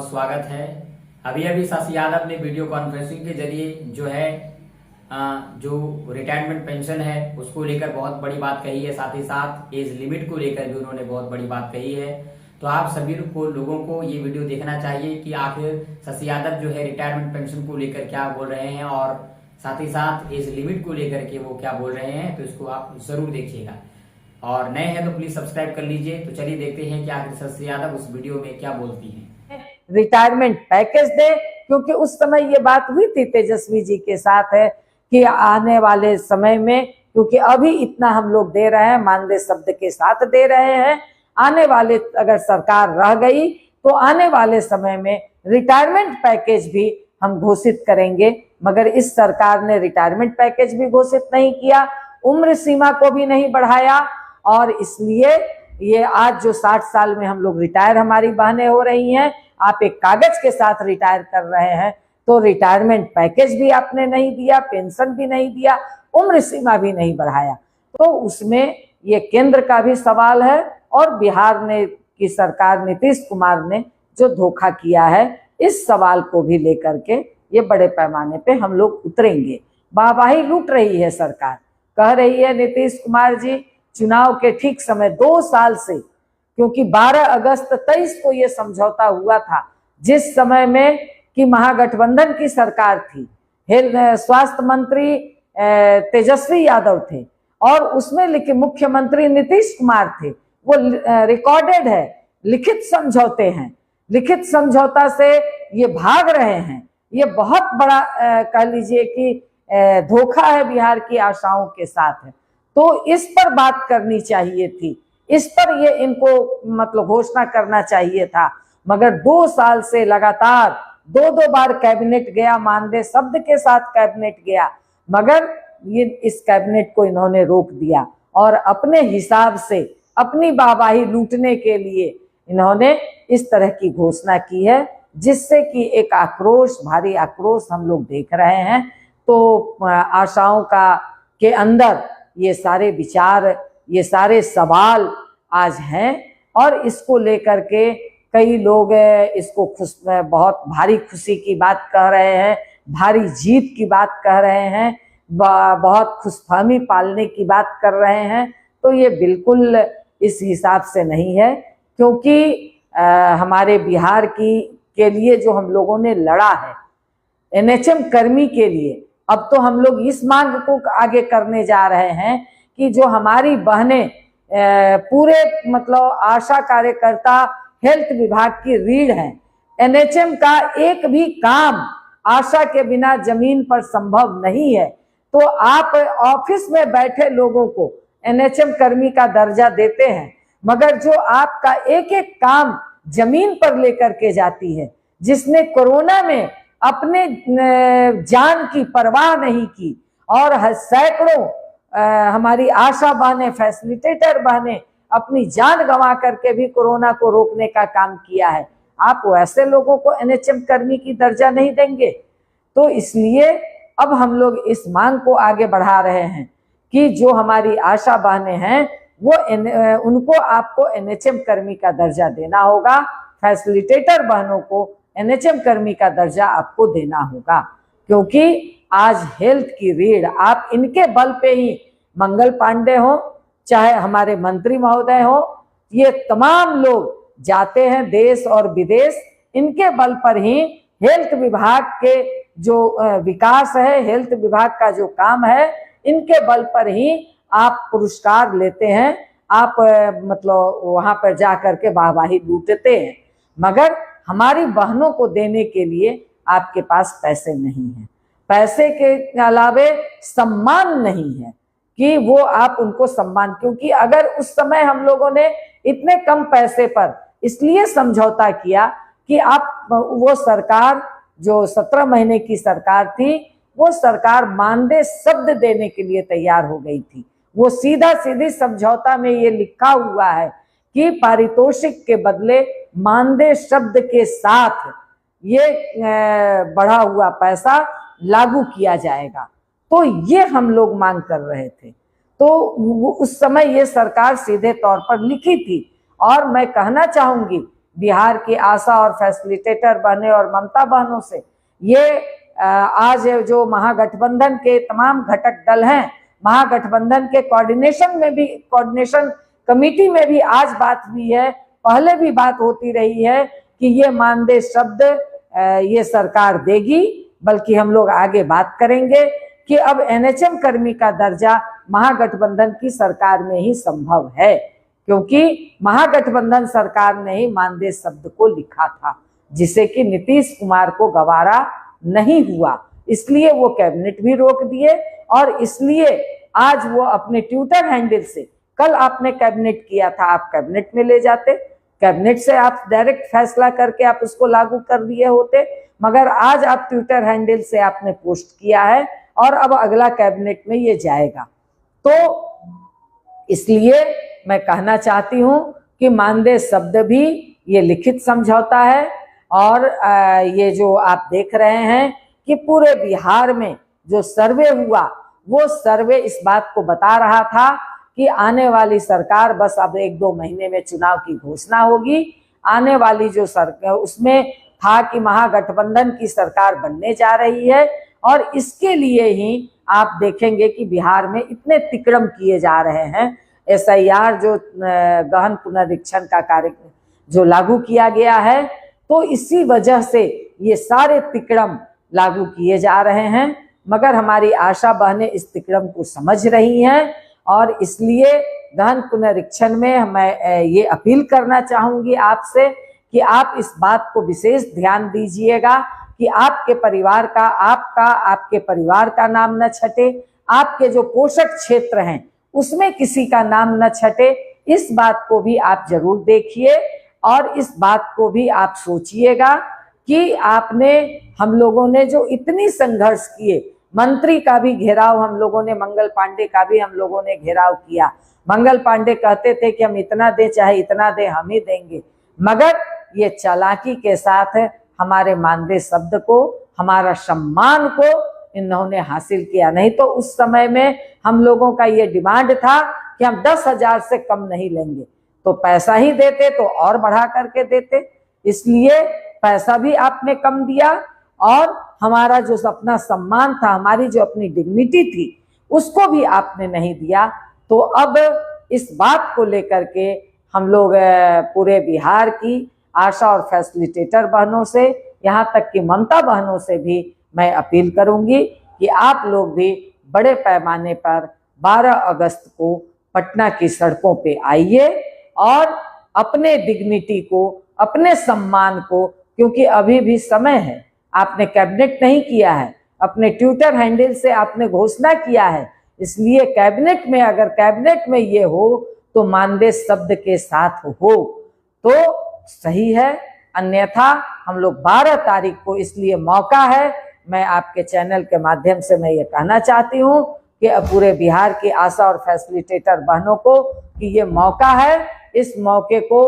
बहुत स्वागत है। अभी अभी शशि यादव ने वीडियो कॉन्फ्रेंसिंग के जरिए जो है जो रिटायरमेंट पेंशन है उसको लेकर बहुत बड़ी बात कही है, साथ ही साथ एज लिमिट को लेकर भी उन्होंने बहुत बड़ी बात कही है। तो आप सभी लोगों को ये वीडियो देखना चाहिए कि आखिर शशि यादव जो है रिटायरमेंट पेंशन को लेकर क्या बोल रहे हैं और साथ ही साथ एज लिमिट को लेकर के वो क्या बोल रहे हैं। तो इसको आप जरूर देखिएगा और नए हैं तो प्लीज सब्सक्राइब कर लीजिए। तो चलिए देखते हैं कि आखिर शशि यादव उस वीडियो में क्या बोलती हैं। रिटायरमेंट पैकेज दे, क्योंकि उस समय ये बात हुई थी तेजस्वी जी के साथ है कि आने वाले समय में, क्योंकि अभी इतना हम लोग दे रहे हैं, मानदेय शब्द के साथ दे रहे हैं, आने वाले अगर सरकार रह गई तो आने वाले समय में रिटायरमेंट पैकेज भी हम घोषित करेंगे। मगर इस सरकार ने रिटायरमेंट पैकेज भी घोषित नहीं किया, उम्र सीमा को भी नहीं बढ़ाया और इसलिए ये आज जो 60 साल में हम लोग रिटायर, हमारी बहनें हो रही हैं, आप एक कागज के साथ रिटायर कर रहे हैं, तो रिटायरमेंट पैकेज भी आपने नहीं दिया, पेंशन भी नहीं दिया, उम्र सीमा भी नहीं बढ़ाया। तो उसमें ये केंद्र का भी सवाल है और बिहार ने की सरकार नीतीश कुमार ने जो धोखा किया है, इस सवाल को भी लेकर के ये बड़े पैमाने पे हम लोग उतरेंगे। वाहवाही लूट रही है सरकार, कह रही है नीतीश कुमार जी चुनाव के ठीक समय 2 साल से, क्योंकि 12 अगस्त 23 को ये समझौता हुआ था, जिस समय में कि महागठबंधन की सरकार थी, स्वास्थ्य मंत्री तेजस्वी यादव थे और उसमें लिखे मुख्यमंत्री नीतीश कुमार थे। वो रिकॉर्डेड है, लिखित समझौते हैं, लिखित समझौता से ये भाग रहे हैं। ये बहुत बड़ा कह लीजिए कि धोखा है बिहार की आशाओं के साथ है। तो इस पर बात करनी चाहिए थी, इस पर ये इनको मतलब घोषणा करना चाहिए था। मगर 2 साल से लगातार 2-2 बार कैबिनेट गया, मानदेय शब्द के साथ कैबिनेट गया, मगर ये इस कैबिनेट को इन्होंने रोक दिया और अपने हिसाब से अपनी वाहवाही लूटने के लिए इन्होंने इस तरह की घोषणा की है, जिससे कि एक आक्रोश, भारी आक्रोश हम लोग देख रहे हैं। तो आशाओं का के अंदर ये सारे विचार, ये सारे सवाल आज हैं और इसको लेकर के कई लोग इसको बहुत भारी खुशी की बात कह रहे हैं, भारी जीत की बात कह रहे हैं, बहुत खुशफहमी पालने की बात कर रहे हैं। तो ये बिल्कुल इस हिसाब से नहीं है, क्योंकि हमारे बिहार के लिए जो हम लोगों ने लड़ा है, एनएचएम कर्मी के लिए, अब तो हम लोग इस मांग को आगे करने जा रहे हैं कि जो हमारी बहनें पूरे मतलब आशा कार्यकर्ता हेल्थ विभाग की रीढ़ हैं, एनएचएम का एक भी काम आशा के बिना जमीन पर संभव नहीं है। तो आप ऑफिस में बैठे लोगों को एनएचएम कर्मी का दर्जा देते हैं, मगर जो आपका एक एक काम जमीन पर लेकर के जाती है, जिसने कोरोना में अपने जान की परवाह नहीं की और सैकड़ों हमारी आशा बहनें, फैसिलिटेटर बहनें अपनी जान गंवा करके भी कोरोना को रोकने का काम किया है, आप वैसे लोगों को एनएचएम कर्मी की दर्जा नहीं देंगे। तो इसलिए अब हम लोग इस मांग को आगे बढ़ा रहे हैं कि जो हमारी आशा बहनें हैं वो उनको आपको एनएचएम कर्मी का दर्जा देना होगा, फैसिलिटेटर बहनों को एनएचएम कर्मी का दर्जा आपको देना होगा, क्योंकि आज हेल्थ की रीढ़ आप इनके बल पे ही, मंगल पांडे हो चाहे हमारे मंत्री महोदय हो, ये तमाम लोग जाते हैं देश और विदेश, इनके बल पर ही हेल्थ विभाग के जो विकास है, हेल्थ विभाग का जो काम है, इनके बल पर ही आप पुरस्कार लेते हैं, आप मतलब वहां पर जा करके वाहवाही लूटते हैं। मगर हमारी बहनों को देने के लिए आपके पास पैसे नहीं है, पैसे के अलावे सम्मान नहीं है कि वो आप उनको सम्मान, क्योंकि अगर उस समय हम लोगों ने इतने कम पैसे पर इसलिए समझौता किया कि आप वो सरकार जो 17 महीने की सरकार थी, वो सरकार मानदेय शब्द देने के लिए तैयार हो गई थी। वो सीधा सीधी समझौता में ये लिखा हुआ है कि पारितोषिक के बदले मानदेय शब्द के साथ ये बढ़ा हुआ पैसा लागू किया जाएगा। तो ये हम लोग मांग कर रहे थे। तो उस समय ये सरकार सीधे तौर पर लिखी थी और मैं कहना चाहूंगी बिहार की आशा और फैसिलिटेटर बहने और ममता बहनों से, ये आज जो महागठबंधन के तमाम घटक दल हैं, महागठबंधन के कोऑर्डिनेशन कमेटी में भी आज बात हुई है, पहले भी बात होती रही है कि ये मानदेय शब्द ये सरकार देगी, बल्कि हम लोग आगे बात करेंगे कि अब एनएचएम कर्मी का दर्जा महागठबंधन की सरकार में ही संभव है, क्योंकि महागठबंधन सरकार ने ही मानदेय शब्द को लिखा था, जिसे कि नीतीश कुमार को गवारा नहीं हुआ, इसलिए वो कैबिनेट भी रोक दिए। और इसलिए आज वो अपने ट्विटर हैंडल से, कल आपने कैबिनेट किया था, आप कैबिनेट में ले जाते, कैबिनेट से आप डायरेक्ट फैसला करके आप उसको लागू कर दिए होते, मगर आज आप ट्विटर हैंडल से आपने पोस्ट किया है और अब अगला कैबिनेट में ये जाएगा। तो इसलिए मैं कहना चाहती हूं कि मानदेय शब्द भी ये लिखित समझौता है, और ये जो आप देख रहे हैं कि पूरे बिहार में जो सर्वे हुआ, वो सर्वे इस बात को बता रहा था कि आने वाली सरकार, बस अब 1-2 महीने में चुनाव की घोषणा होगी, आने वाली जो सरकार, उसमें था कि महागठबंधन की सरकार बनने जा रही है, और इसके लिए ही आप देखेंगे कि बिहार में इतने तिक्रम किए जा रहे हैं। एसआईआर जो गहन पुनरीक्षण का कार्य जो लागू किया गया है, तो इसी वजह से ये सारे तिक्रम लागू किए जा रहे हैं, मगर हमारी आशा बहनें इस तिक्रम को समझ रही हैं, और इसलिए गहन पुनरीक्षण में मैं ये अपील करना चाहूंगी आपसे कि आप इस बात को विशेष ध्यान दीजिएगा कि आपके परिवार का, आपके परिवार का नाम न छटे, आपके जो पोषक क्षेत्र हैं उसमें किसी का नाम न छटे। इस बात को भी आप जरूर देखिए, और इस बात को भी आप सोचिएगा कि आपने, हम लोगों ने जो इतनी संघर्ष किए, मंत्री का भी घेराव हम लोगों ने, मंगल पांडे का भी हम लोगों ने घेराव किया। मंगल पांडे कहते थे कि हम इतना दे, चाहे इतना दे, हम ही देंगे, मगर ये चालाकी के साथ हमारे मानदेय शब्द को, हमारा सम्मान को इन्होंने हासिल किया। नहीं तो उस समय में हम लोगों का ये डिमांड था कि हम 10,000 से कम नहीं लेंगे, तो पैसा ही देते तो और बढ़ा करके देते, इसलिए पैसा भी आपने कम दिया, और हमारा जो अपना सम्मान था, हमारी जो अपनी डिग्निटी थी, उसको भी आपने नहीं दिया। तो अब इस बात को लेकर के हम लोग पूरे बिहार की आशा और फैसिलिटेटर बहनों से, यहाँ तक कि ममता बहनों से भी मैं अपील करूंगी कि आप लोग भी बड़े पैमाने पर 12 अगस्त को पटना की सड़कों पे आइए, और अपने डिग्निटी को, अपने सम्मान को, क्योंकि अभी भी समय है, आपने कैबिनेट नहीं किया है, अपने ट्विटर हैंडल से आपने घोषणा किया है, इसलिए कैबिनेट में, अगर कैबिनेट में ये हो तो मानदेय शब्द के साथ हो तो सही है, अन्यथा हम लोग 12 तारीख को, इसलिए मौका है, मैं आपके चैनल के माध्यम से मैं ये कहना चाहती हूँ कि पूरे बिहार की आशा और फैसिलिटेटर बहनों को कि ये मौका है, इस मौके को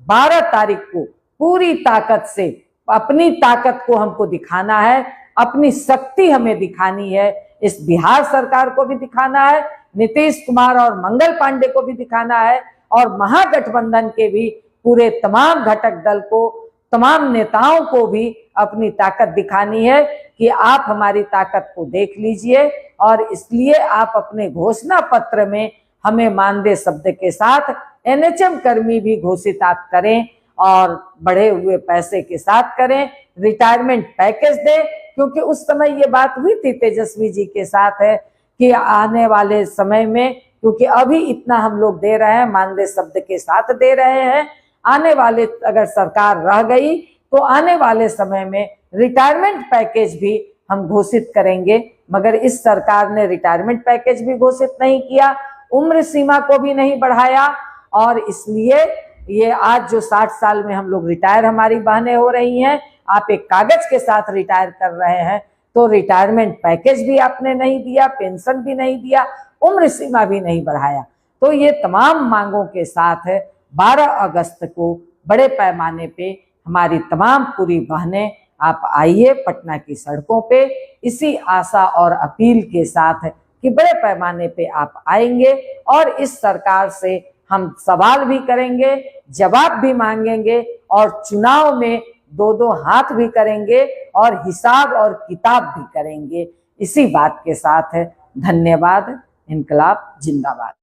12 तारीख को पूरी ताकत से, अपनी ताकत को हमको दिखाना है, अपनी शक्ति हमें दिखानी है, इस बिहार सरकार को भी दिखाना है, नीतीश कुमार और मंगल पांडे को भी दिखाना है, और महागठबंधन के भी पूरे तमाम घटक दल को, तमाम नेताओं को भी अपनी ताकत दिखानी है कि आप हमारी ताकत को देख लीजिए, और इसलिए आप अपने घोषणा पत्र में हमें मानदेय शब्द के साथ एनएचएम कर्मी भी घोषित आप करें, और बढ़े हुए पैसे के साथ करें, रिटायरमेंट पैकेज दें, क्योंकि उस समय ये बात हुई थी तेजस्वी जी के साथ है कि आने वाले समय में, क्योंकि अभी इतना हम लोग दे रहे हैं, मानदेय शब्द के साथ दे रहे हैं, आने वाले, अगर सरकार रह गई तो आने वाले समय में रिटायरमेंट पैकेज भी हम घोषित करेंगे, मगर इस सरकार ने रिटायरमेंट पैकेज भी घोषित नहीं किया, उम्र सीमा को भी नहीं बढ़ाया, और इसलिए ये आज जो 60 साल में हम लोग रिटायर, हमारी बहनें हो रही हैं, आप एक कागज के साथ रिटायर कर रहे हैं, तो रिटायरमेंट पैकेज भी आपने नहीं दिया, पेंशन भी नहीं दिया, उम्र सीमा भी नहीं बढ़ाया। तो ये तमाम मांगों के साथ 12 अगस्त को बड़े पैमाने पे हमारी तमाम पूरी बहनें आप आइए पटना की सड़कों पे, इसी आशा और अपील के साथ कि बड़े पैमाने पे आप आएंगे और इस सरकार से हम सवाल भी करेंगे, जवाब भी मांगेंगे और चुनाव में दो दो हाथ भी करेंगे और हिसाब और किताब भी करेंगे। इसी बात के साथ धन्यवाद। इनकलाब जिंदाबाद।